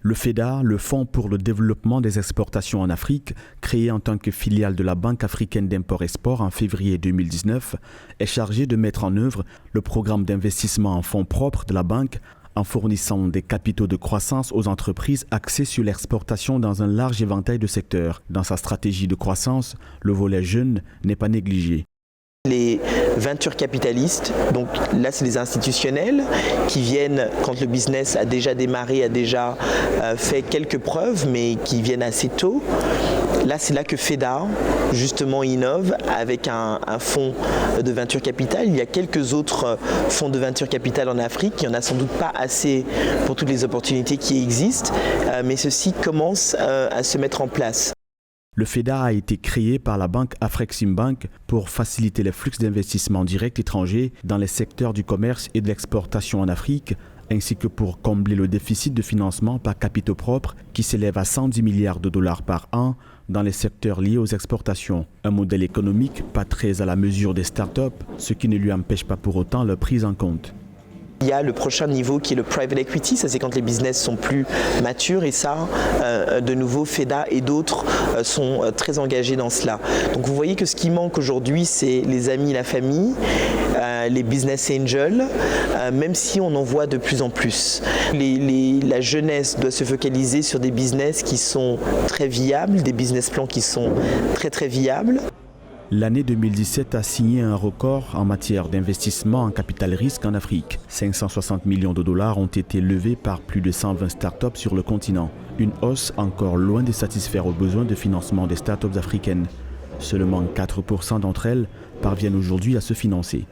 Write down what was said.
Le FEDA, le Fonds pour le développement des exportations en Afrique, créé en tant que filiale de la Banque africaine d'import-export en février 2019, est chargé de mettre en œuvre le programme d'investissement en fonds propres de la banque en fournissant des capitaux de croissance aux entreprises axées sur l'exportation dans un large éventail de secteurs. Dans sa stratégie de croissance, le volet jeune n'est pas négligé. Les venture capitalistes, donc là c'est les institutionnels qui viennent quand le business a déjà démarré, a déjà fait quelques preuves mais qui viennent assez tôt. Là c'est là que FEDA justement innove avec un fonds de venture capital. Il y a quelques autres fonds de venture capital en Afrique, il n'y en a sans doute pas assez pour toutes les opportunités qui existent, mais ceci commence à se mettre en place. Le FEDA a été créé par la banque Afreximbank pour faciliter les flux d'investissements directs étrangers dans les secteurs du commerce et de l'exportation en Afrique, ainsi que pour combler le déficit de financement par capitaux propres qui s'élève à 110 milliards de dollars par an dans les secteurs liés aux exportations. Un modèle économique pas très à la mesure des startups, ce qui ne lui empêche pas pour autant leur prise en compte. Il y a le prochain niveau qui est le private equity, ça c'est quand les business sont plus matures et ça, de nouveau, FEDA et d'autres sont très engagés dans cela. Donc vous voyez que ce qui manque aujourd'hui, c'est les amis, la famille, les business angels, même si on en voit de plus en plus. La jeunesse doit se focaliser sur des business qui sont très viables, des business plans qui sont très très viables. L'année 2017 a signé un record en matière d'investissement en capital risque en Afrique. 560 millions de dollars ont été levés par plus de 120 startups sur le continent. Une hausse encore loin de satisfaire aux besoins de financement des startups africaines. Seulement 4% d'entre elles parviennent aujourd'hui à se financer.